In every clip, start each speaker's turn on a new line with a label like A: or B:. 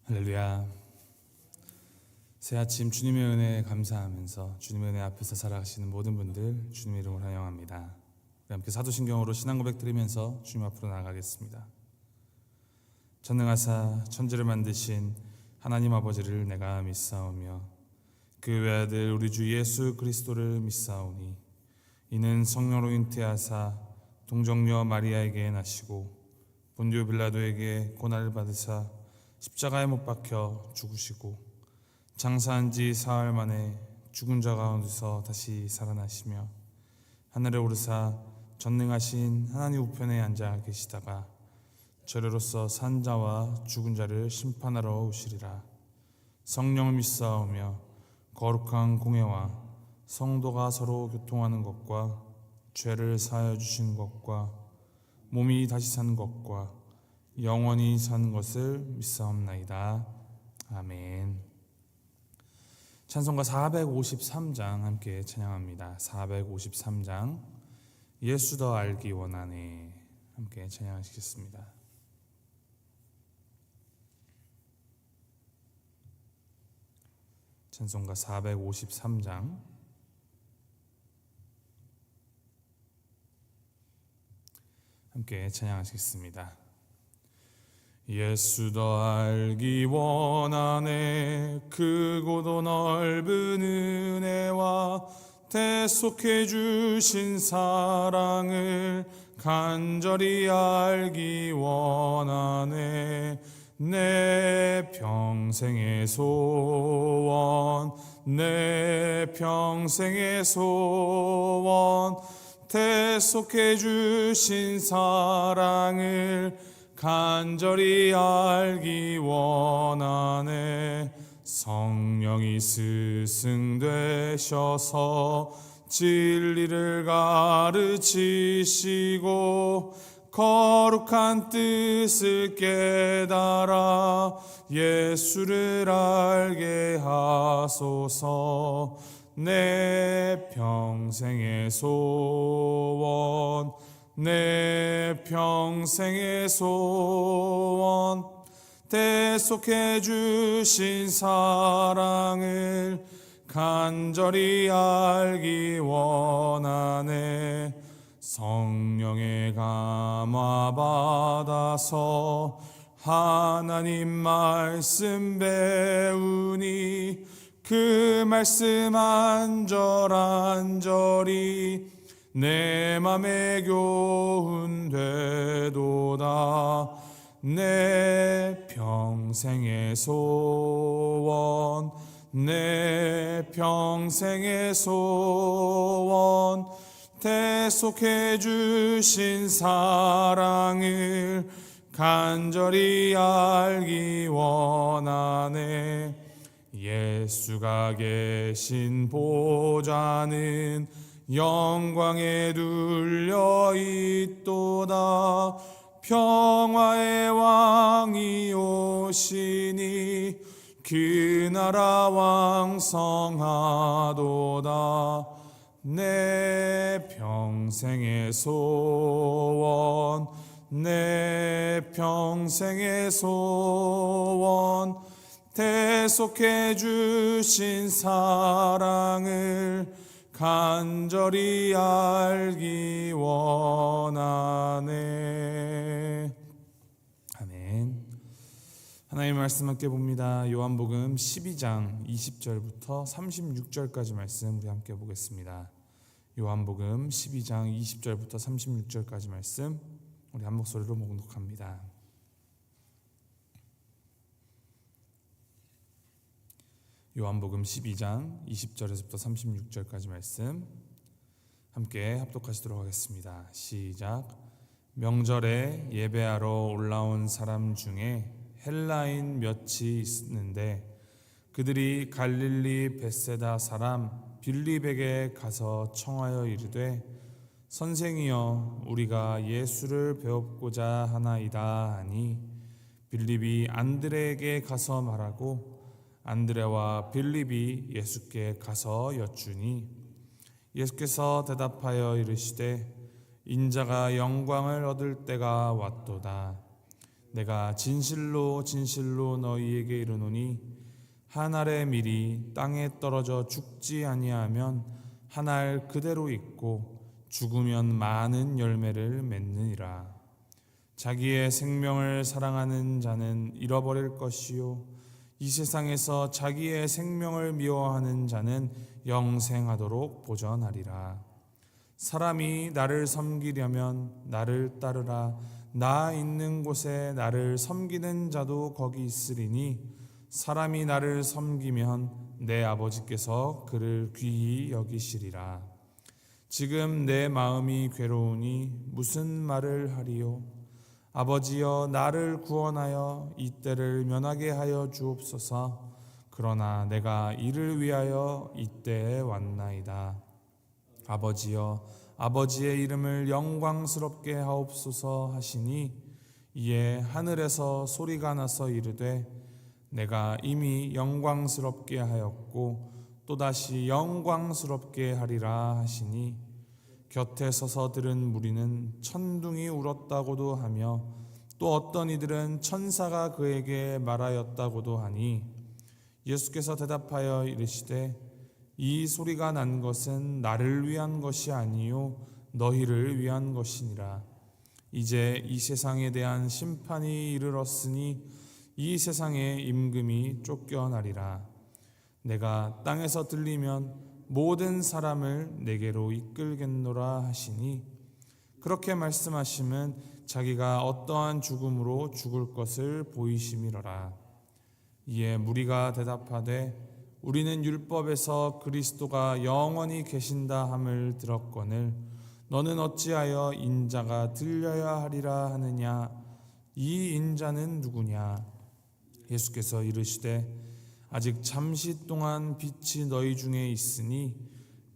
A: 할렐루야. 새 아침 주님의 은혜에 감사하면서 주님의 은혜 앞에서 살아가시는 모든 분들 주님의 이름으로 환영합니다. 우리 함께 사도신경으로 신앙 고백 드리면서 주님 앞으로 나아가겠습니다. 전능하사 천지를 만드신 하나님 아버지를 내가 믿사오며 그 외아들 우리 주 예수 그리스도를 믿사오니 이는 성령으로 잉태하사 동정녀 마리아에게 나시고 본디오 빌라도에게 고난을 받으사 십자가에 못 박혀 죽으시고 장사한 지 사흘 만에 죽은 자 가운데서 다시 살아나시며 하늘에 오르사 전능하신 하나님 우편에 앉아 계시다가 저리로서 산 자와 죽은 자를 심판하러 오시리라. 성령을 믿사오며 거룩한 공회와 성도가 서로 교통하는 것과 죄를 사하여 주시는 것과 몸이 다시 사는 것과 영원히 사는 것을 믿사옵나이다. 아멘. 찬송가 453장 함께 찬양합니다. 453장 예수 더 알기 원하네 함께 찬양하시겠습니다. 찬송가 453장 함께 찬양하시겠습니다. 예수 더 알기 원하네 크고도 넓은 은혜와 대속해 주신 사랑을 간절히 알기 원하네 내 평생의 소원 내 평생의 소원 대속해 주신 사랑을 간절히 알기 원하네 성령이 스승되셔서 진리를 가르치시고 거룩한 뜻을 깨달아 예수를 알게 하소서 내 평생의 소원 내 평생의 소원 대속해 주신 사랑을 간절히 알기 원하네 성령의 감화 받아서 하나님 말씀 배우니 그 말씀 안절안절이 내 맘에 교훈되도다 내 평생의 소원 내 평생의 소원 대속해 주신 사랑을 간절히 알기 원하네 예수가 계신 보좌는 영광에 둘려 있도다 평화의 왕이 오시니 그 나라 왕성하도다 내 평생의 소원 내 평생의 소원 대속해 주신 사랑을 간절히 알기 원하네. 아멘. 하나님의 말씀 함께 봅니다. 요한복음 12장 20절부터 36절까지 말씀 우리 함께 보겠습니다. 요한복음 12장 20절부터 36절까지 말씀 우리 한 목소리로 묵묵합니다. 요한복음 12장 20절에서부터 36절까지 말씀 함께 합독하시도록 하겠습니다. 시작. 명절에 예배하러 올라온 사람 중에 헬라인 몇이 있는데 그들이 갈릴리 벳세다 사람 빌립에게 가서 청하여 이르되 선생이여 우리가 예수를 배웁고자 하나이다 하니 빌립이 안드레에게 가서 말하고 안드레와 빌립이 예수께 가서 여쭈니 예수께서 대답하여 이르시되 인자가 영광을 얻을 때가 왔도다 내가 진실로 진실로 너희에게 이르노니 한 알의 밀이 땅에 떨어져 죽지 아니하면 한 알 그대로 있고 죽으면 많은 열매를 맺느니라. 자기의 생명을 사랑하는 자는 잃어버릴 것이요 이 세상에서 자기의 생명을 미워하는 자는 영생하도록 보전하리라. 사람이 나를 섬기려면 나를 따르라. 나 있는 곳에 나를 섬기는 자도 거기 있으리니 사람이 나를 섬기면 내 아버지께서 그를 귀히 여기시리라. 지금 내 마음이 괴로우니 무슨 말을 하리요? 아버지여 나를 구원하여 이 때를 면하게 하여 주옵소서. 그러나 내가 이를 위하여 이때에 왔나이다. 아버지여 아버지의 이름을 영광스럽게 하옵소서 하시니 이에 하늘에서 소리가 나서 이르되 내가 이미 영광스럽게 하였고 또다시 영광스럽게 하리라 하시니 곁에 서서 들은 무리는 천둥이 울었다고도 하며 또 어떤 이들은 천사가 그에게 말하였다고도 하니 예수께서 대답하여 이르시되 이 소리가 난 것은 나를 위한 것이 아니요 너희를 위한 것이니라. 이제 이 세상에 대한 심판이 이르렀으니 이 세상의 임금이 쫓겨나리라. 내가 땅에서 들리면 모든 사람을 내게로 이끌겠노라 하시니 그렇게 말씀하시면 자기가 어떠한 죽음으로 죽을 것을 보이심이로라. 이에 무리가 대답하되 우리는 율법에서 그리스도가 영원히 계신다 함을 들었거늘 너는 어찌하여 인자가 들려야 하리라 하느냐? 이 인자는 누구냐? 예수께서 이르시되 아직 잠시 동안 빛이 너희 중에 있으니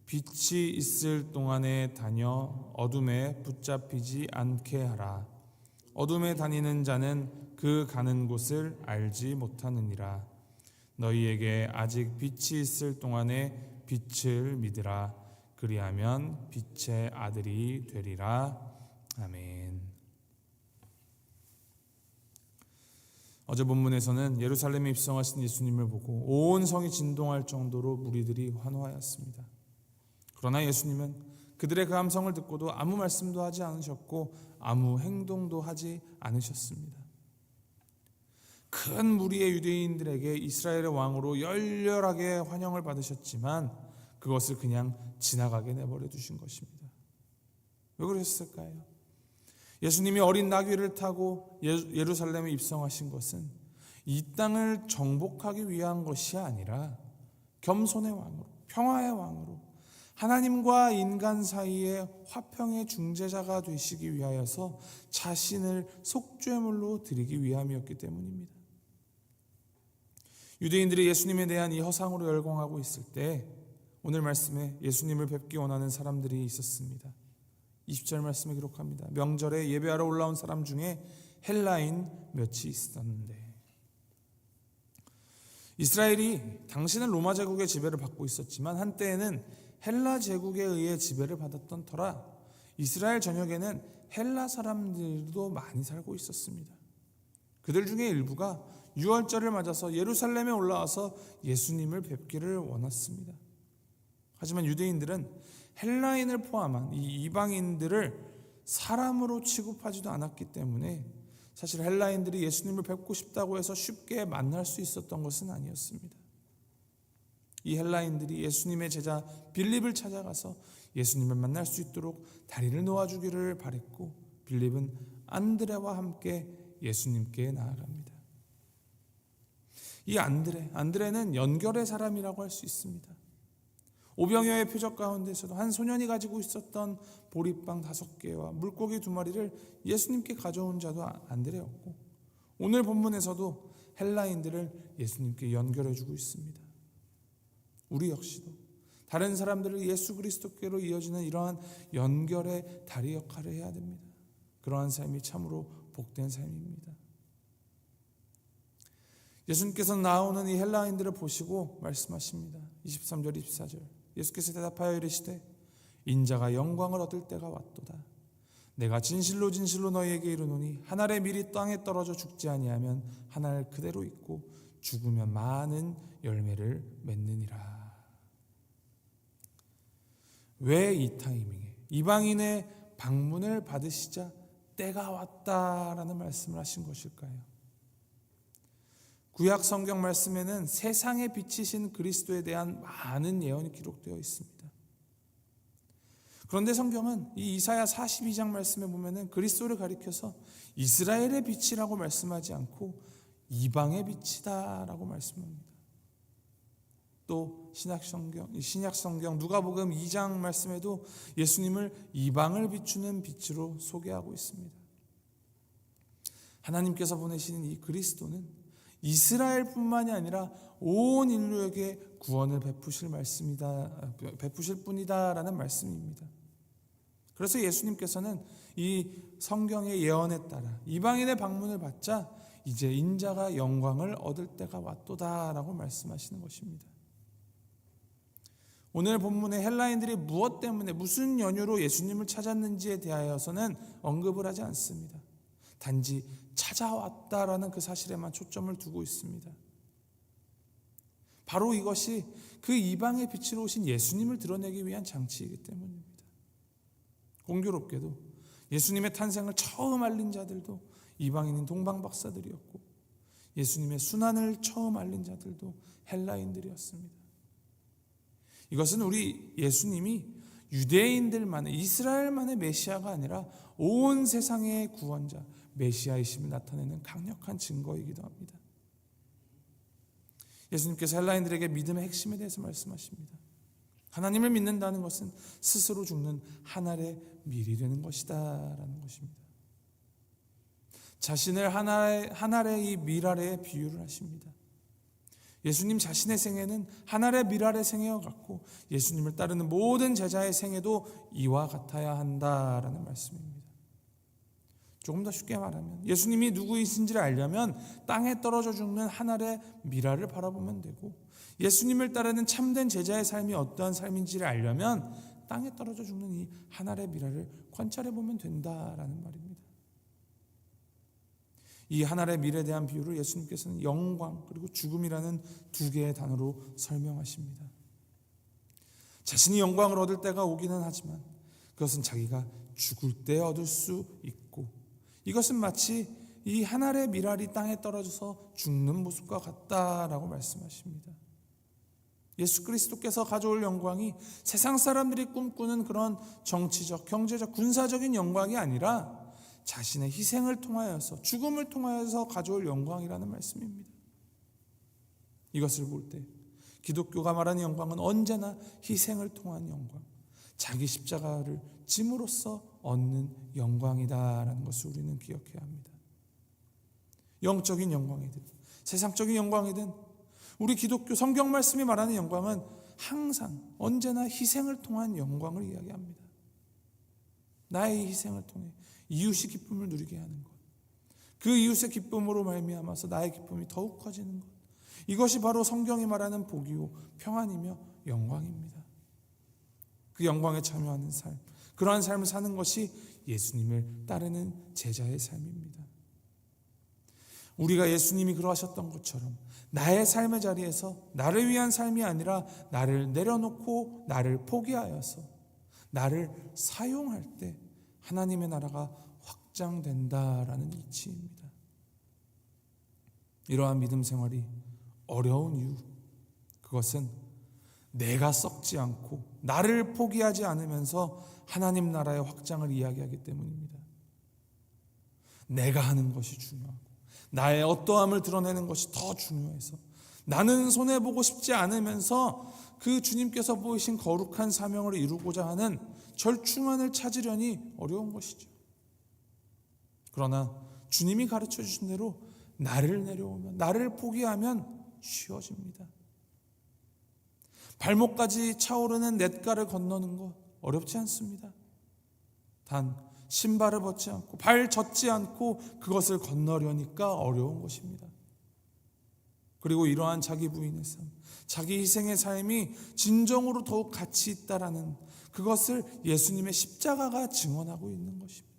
A: 빛이 있을 동안에 다녀 어둠에 붙잡히지 않게 하라. 어둠에 다니는 자는 그 가는 곳을 알지 못하느니라. 너희에게 아직 빛이 있을 동안에 빛을 믿으라. 그리하면 빛의 아들이 되리라. 아멘. 어제 본문에서는 예루살렘에 입성하신 예수님을 보고 온 성이 진동할 정도로 무리들이 환호하였습니다. 그러나 예수님은 그들의 그 함성을 듣고도 아무 말씀도 하지 않으셨고 아무 행동도 하지 않으셨습니다. 큰 무리의 유대인들에게 이스라엘의 왕으로 열렬하게 환영을 받으셨지만 그것을 그냥 지나가게 내버려 두신 것입니다. 왜 그러셨을까요? 예수님이 어린 나귀를 타고 예루살렘에 입성하신 것은 이 땅을 정복하기 위한 것이 아니라 겸손의 왕으로, 평화의 왕으로, 하나님과 인간 사이의 화평의 중재자가 되시기 위하여서 자신을 속죄물로 드리기 위함이었기 때문입니다. 유대인들이 예수님에 대한 이 허상으로 열광하고 있을 때 오늘 말씀에 예수님을 뵙기 원하는 사람들이 있었습니다. 20절 말씀에 기록합니다. 명절에 예배하러 올라온 사람 중에 헬라인 몇이 있었는데, 이스라엘이 당시는 로마 제국의 지배를 받고 있었지만 한때에는 헬라 제국에 의해 지배를 받았던 터라 이스라엘 전역에는 헬라 사람들도 많이 살고 있었습니다. 그들 중에 일부가 유월절을 맞아서 예루살렘에 올라와서 예수님을 뵙기를 원했습니다. 하지만 유대인들은 헬라인을 포함한 이 이방인들을 사람으로 취급하지도 않았기 때문에 사실 헬라인들이 예수님을 뵙고 싶다고 해서 쉽게 만날 수 있었던 것은 아니었습니다. 이 헬라인들이 예수님의 제자 빌립을 찾아가서 예수님을 만날 수 있도록 다리를 놓아주기를 바랬고 빌립은 안드레와 함께 예수님께 나아갑니다. 이 안드레는 연결의 사람이라고 할 수 있습니다. 오병이어의 표적 가운데서도 한 소년이 가지고 있었던 보리빵 5개와 물고기 2마리를 예수님께 가져온 자도 안드레였고 오늘 본문에서도 헬라인들을 예수님께 연결해주고 있습니다. 우리 역시도 다른 사람들을 예수 그리스도께로 이어지는 이러한 연결의 다리 역할을 해야 됩니다. 그러한 삶이 참으로 복된 삶입니다. 예수님께서 나오는 이 헬라인들을 보시고 말씀하십니다. 23절 24절 예수께서 대답하여 이르시되 인자가 영광을 얻을 때가 왔도다. 내가 진실로 진실로 너희에게 이르노니 한 알의 밀이 땅에 떨어져 죽지 아니하면 한 알 그대로 있고 죽으면 많은 열매를 맺느니라. 왜 이 타이밍에 이방인의 방문을 받으시자 때가 왔다라는 말씀을 하신 것일까요? 구약 성경 말씀에는 세상에 비치신 그리스도에 대한 많은 예언이 기록되어 있습니다. 그런데 성경은 이 이사야 42장 말씀에 보면은 그리스도를 가리켜서 이스라엘의 빛이라고 말씀하지 않고 이방의 빛이다라고 말씀합니다. 또 신약 성경 누가복음 2장 말씀에도 예수님을 이방을 비추는 빛으로 소개하고 있습니다. 하나님께서 보내시는 이 그리스도는 이스라엘뿐만이 아니라 온 인류에게 구원을 베푸실 뿐이다라는 말씀입니다. 그래서 예수님께서는 이 성경의 예언에 따라 이방인의 방문을 받자 이제 인자가 영광을 얻을 때가 왔도다라고 말씀하시는 것입니다. 오늘 본문의 헬라인들이 무엇 때문에 무슨 연유로 예수님을 찾았는지에 대하여서는 언급을 하지 않습니다. 단지 찾아왔다라는 그 사실에만 초점을 두고 있습니다. 바로 이것이 그 이방의 빛으로 오신 예수님을 드러내기 위한 장치이기 때문입니다. 공교롭게도 예수님의 탄생을 처음 알린 자들도 이방인인 동방박사들이었고 예수님의 순환을 처음 알린 자들도 헬라인들이었습니다. 이것은 우리 예수님이 유대인들만의 이스라엘만의 메시아가 아니라 온 세상의 구원자 메시아이심을 나타내는 강력한 증거이기도 합니다. 예수님께서 헬라인들에게 믿음의 핵심에 대해서 말씀하십니다. 하나님을 믿는다는 것은 스스로 죽는 한 알의 밀이 되는 것이다 라는 것입니다. 자신을 한 알의 이 밀 아래에 비유를 하십니다. 예수님 자신의 생애는 한 알의 밀 아래 생애와 같고 예수님을 따르는 모든 제자의 생애도 이와 같아야 한다라는 말씀입니다. 조금 더 쉽게 말하면 예수님이 누구이신지를 알려면 땅에 떨어져 죽는 한 알의 밀알을 바라보면 되고 예수님을 따르는 참된 제자의 삶이 어떠한 삶인지를 알려면 땅에 떨어져 죽는 이 한 알의 밀알을 관찰해 보면 된다라는 말입니다. 이 한 알의 밀에 대한 비유를 예수님께서는 영광 그리고 죽음이라는 두 개의 단어로 설명하십니다. 자신이 영광을 얻을 때가 오기는 하지만 그것은 자기가 죽을 때 얻을 수 있고 이것은 마치 이 한 알의 밀알이 땅에 떨어져서 죽는 모습과 같다라고 말씀하십니다. 예수 그리스도께서 가져올 영광이 세상 사람들이 꿈꾸는 그런 정치적, 경제적, 군사적인 영광이 아니라 자신의 희생을 통하여서 죽음을 통하여서 가져올 영광이라는 말씀입니다. 이것을 볼 때 기독교가 말하는 영광은 언제나 희생을 통한 영광, 자기 십자가를 짐으로써 얻는 영광이다라는 것을 우리는 기억해야 합니다. 영적인 영광이든 세상적인 영광이든 우리 기독교 성경 말씀이 말하는 영광은 항상 언제나 희생을 통한 영광을 이야기합니다. 나의 희생을 통해 이웃이 기쁨을 누리게 하는 것, 그 이웃의 기쁨으로 말미암아서 나의 기쁨이 더욱 커지는 것, 이것이 바로 성경이 말하는 복이요 평안이며 영광입니다. 그 영광에 참여하는 삶, 그러한 삶을 사는 것이 예수님을 따르는 제자의 삶입니다. 우리가 예수님이 그러하셨던 것처럼 나의 삶의 자리에서 나를 위한 삶이 아니라 나를 내려놓고 나를 포기하여서 나를 사용할 때 하나님의 나라가 확장된다라는 이치입니다. 이러한 믿음 생활이 어려운 이유, 그것은 내가 썩지 않고 나를 포기하지 않으면서 하나님 나라의 확장을 이야기하기 때문입니다. 내가 하는 것이 중요하고 나의 어떠함을 드러내는 것이 더 중요해서 나는 손해보고 싶지 않으면서 그 주님께서 보이신 거룩한 사명을 이루고자 하는 절충안을 찾으려니 어려운 것이죠. 그러나 주님이 가르쳐 주신 대로 나를 내려오면, 나를 포기하면 쉬워집니다. 발목까지 차오르는 냇가를 건너는 것 어렵지 않습니다. 단 신발을 벗지 않고 발 젖지 않고 그것을 건너려니까 어려운 것입니다. 그리고 이러한 자기 부인의 삶, 자기 희생의 삶이 진정으로 더욱 가치 있다라는 그것을 예수님의 십자가가 증언하고 있는 것입니다.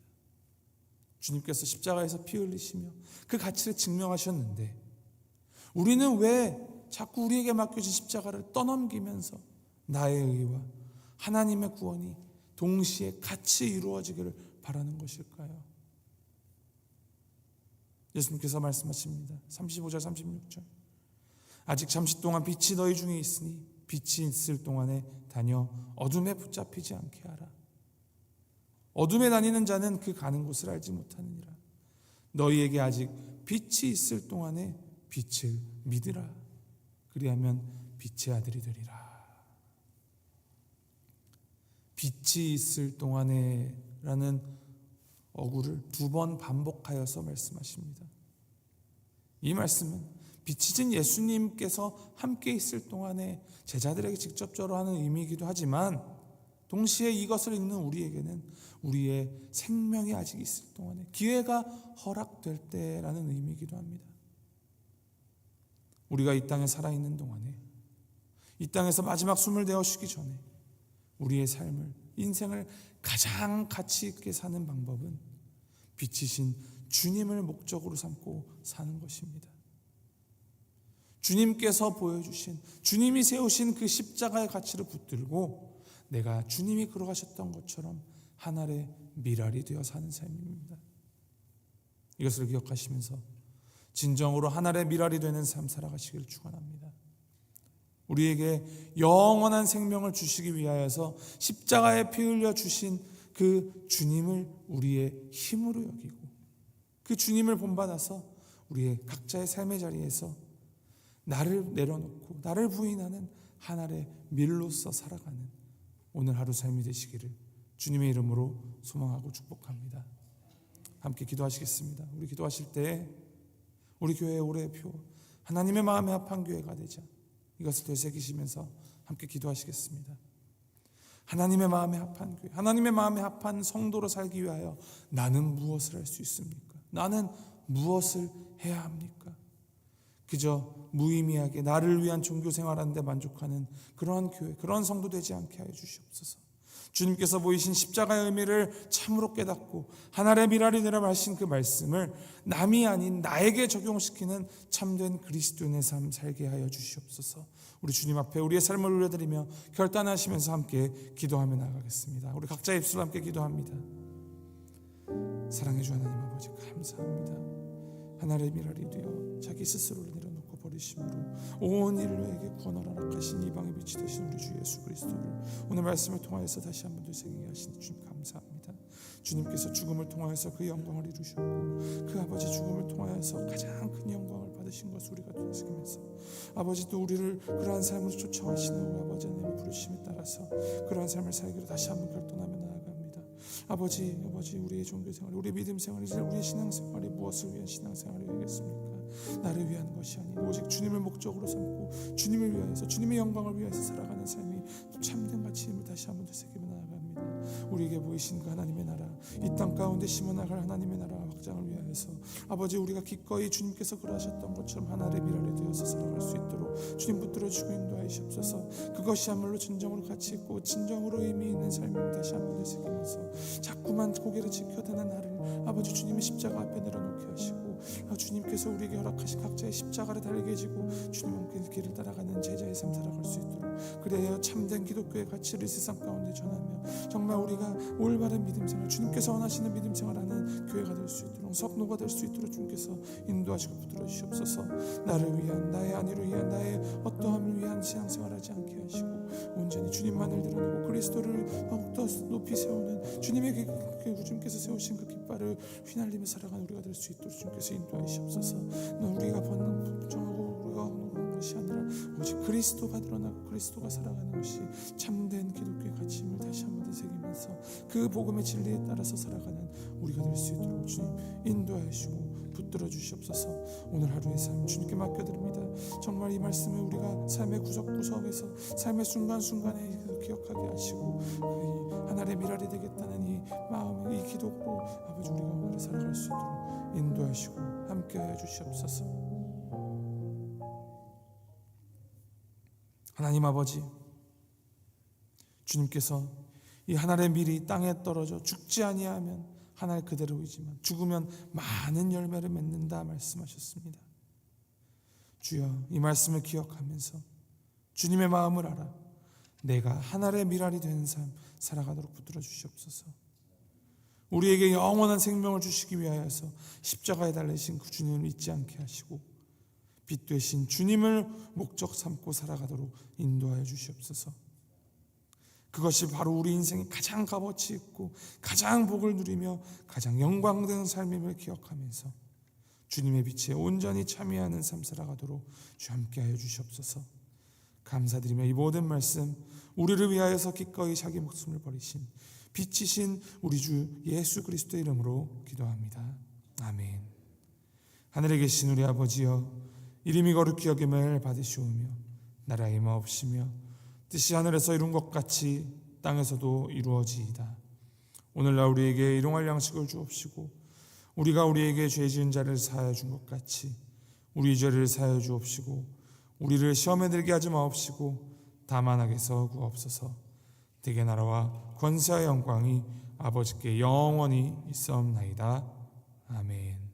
A: 주님께서 십자가에서 피 흘리시며 그 가치를 증명하셨는데 우리는 왜 자꾸 우리에게 맡겨진 십자가를 떠넘기면서 나의 의와 하나님의 구원이 동시에 같이 이루어지기를 바라는 것일까요? 예수님께서 말씀하십니다. 35절 36절. 아직 잠시 동안 빛이 너희 중에 있으니 빛이 있을 동안에 다녀 어둠에 붙잡히지 않게 하라. 어둠에 다니는 자는 그 가는 곳을 알지 못하느니라. 너희에게 아직 빛이 있을 동안에 빛을 믿으라. 그리하면 빛의 아들이 되리라. 빛이 있을 동안에 라는 어구를 2번 반복하여서 말씀하십니다. 이 말씀은 빛이신 예수님께서 함께 있을 동안에 제자들에게 직접적으로 하는 의미이기도 하지만 동시에 이것을 읽는 우리에게는 우리의 생명이 아직 있을 동안에 기회가 허락될 때라는 의미이기도 합니다. 우리가 이 땅에 살아있는 동안에 이 땅에서 마지막 숨을 내어 쉬기 전에 우리의 삶을 인생을 가장 가치 있게 사는 방법은 빛이신 주님을 목적으로 삼고 사는 것입니다. 주님께서 보여주신 주님이 세우신 그 십자가의 가치를 붙들고 내가 주님이 걸어가셨던 것처럼 한 알의 밀알이 되어 사는 삶입니다. 이것을 기억하시면서 진정으로 한 알의 밀알이 되는 삶 살아가시기를 축원합니다. 우리에게 영원한 생명을 주시기 위하여서 십자가에 피 흘려 주신 그 주님을 우리의 힘으로 여기고 그 주님을 본받아서 우리의 각자의 삶의 자리에서 나를 내려놓고 나를 부인하는 하나의 밀로서 살아가는 오늘 하루 삶이 되시기를 주님의 이름으로 소망하고 축복합니다. 함께 기도하시겠습니다. 우리 기도하실 때 우리 교회의 올해의 표 하나님의 마음에 합한 교회가 되자 이것을 되새기시면서 함께 기도하시겠습니다. 하나님의 마음에 합한 교회, 하나님의 마음에 합한 성도로 살기 위하여 나는 무엇을 할 수 있습니까? 나는 무엇을 해야 합니까? 그저 무의미하게 나를 위한 종교 생활하는 데 만족하는 그러한 교회, 그러한 성도 되지 않게 하여 주시옵소서. 주님께서 보이신 십자가의 의미를 참으로 깨닫고 하나의 밀알이 되라 하신 그 말씀을 남이 아닌 나에게 적용시키는 참된 그리스도인의 삶 살게 하여 주시옵소서. 우리 주님 앞에 우리의 삶을 올려드리며 결단하시면서 함께 기도하며 나가겠습니다. 우리 각자의 입술로 함께 기도합니다. 사랑해 주 하나님 아버지 감사합니다. 하나의 밀알이 되어 자기 스스로를 내려놓고 버리심으로 온 인류에게 구원을 허락하신 이방의 빛이 되신 우리 주 예수 그리스도를 오늘 말씀을 통하여서 다시 한번 되새기게 하신 주님 감사합니다. 주님께서 죽음을 통하여서 그 영광을 이루셨고 그 아버지 죽음을 통하여서 가장 큰 영광을 받으신 것을 우리가 되새기면서 아버지 또 우리를 그러한 삶으로 쫓아가시는 우리 아버지 하나님의 부르심에 따라서 그러한 삶을 살기로 다시 한번 결단하며 나아갑니다. 아버지 우리의 종교생활, 우리의 믿음생활이 우리의 신앙생활이 무엇을 위한 신앙생활이 되겠습니까? 나를 위한 것이 아니고 오직 주님을 목적으로 삼고 주님을 위하여서 주님의 영광을 위하여서 살아가는 삶이 참된 가치임을 다시 한번 되새기며 나아갑니다. 우리에게 보이신 그 하나님의 나라, 이 땅 가운데 심어나갈 하나님의 나라 확장을 위하여서 아버지 우리가 기꺼이 주님께서 그러하셨던 것처럼 하나의 밀알이 되어서 살아갈 수 있도록 주님 붙들어주고 인도하시옵소서. 그것이야말로 진정으로 가치 있고 진정으로 의미 있는 삶을 다시 한번 되새기면서 자꾸만 고개를 지켜드는 나를 아버지 주님의 십자가 앞에 내려놓게 하시고 주님께서 우리에게 허락하신 각자의 십자가를 달게 지고 주님 함께 길을 따라가는 제자의 삶 살아갈 수 있도록 그래야 참된 기독교의 가치를 세상 가운데 전하며 정말 우리가 올바른 믿음생활 주님께서 원하시는 믿음생활하는 교회가 될 수 있도록 성도가 될 수 있도록 주님께서 인도하시고 붙들어 주시옵소서. 나를 위한 나의 안위를 위한 나의 어떠함을 위한 신앙생활하지 않게 하시고 온전히 주님만을 드러내고 그리스도를 더욱더 높이 세우는 주님의 주님께서 세우신 그 깃발을 휘날리며 살아가는 우리가 될 수 있도록 주님께서 인도하시옵소서. 우리가 번성하고 우리가 오는 것이 아니라 오직 그리스도가 드러나고 그리스도가 살아가는 것이 참된 기독교의 가치임을 다시 한번 되새기면서 그 복음의 진리에 따라서 살아가는 우리가 될 수 있도록 주님 인도하시고 붙들어 주시옵소서. 오늘 하루의 삶 주님께 맡겨드립니다. 정말 이 말씀을 우리가 삶의 구석구석에서 삶의 순간순간에 기억하게 하시고 이 하나의 밀알이 되겠다는 이 마음, 이 기도로 아버지 우리가 오늘 살아갈 수 있도록 인도하시고 함께하여 주시옵소서. 하나님 아버지, 주님께서 이 하나의 밀이 땅에 떨어져 죽지 아니하면 하나의 그대로이지만 죽으면 많은 열매를 맺는다 말씀하셨습니다. 주여, 이 말씀을 기억하면서 주님의 마음을 알아 내가 하늘의 미랄이 된 삶 살아가도록 붙들어 주시옵소서. 우리에게 영원한 생명을 주시기 위하여서 십자가에 달리신 그 주님을 잊지 않게 하시고 빛 되신 주님을 목적 삼고 살아가도록 인도하여 주시옵소서. 그것이 바로 우리 인생의 가장 값어치 있고 가장 복을 누리며 가장 영광되는 삶임을 기억하면서 주님의 빛에 온전히 참여하는 삶 살아가도록 주 함께하여 주시옵소서. 감사드리며 이 모든 말씀 우리를 위하여서 기꺼이 자기 목숨을 버리신 빛이신 우리 주 예수 그리스도의 이름으로 기도합니다. 아멘. 하늘에 계신 우리 아버지여, 이름이 거룩히 여김을 받으시오며 나라가 임하옵시며 뜻이 하늘에서 이룬 것 같이 땅에서도 이루어지이다. 오늘날 우리에게 일용할 양식을 주옵시고 우리가 우리에게 죄 지은 자를 사하여 준 것 같이 우리 죄를 사하여 주옵시고 우리를 시험에 들게 하지 마옵시고 다만 악에서 구하옵소서. 대개 나라와 권세와 영광이 아버지께 영원히 있사옵나이다. 아멘.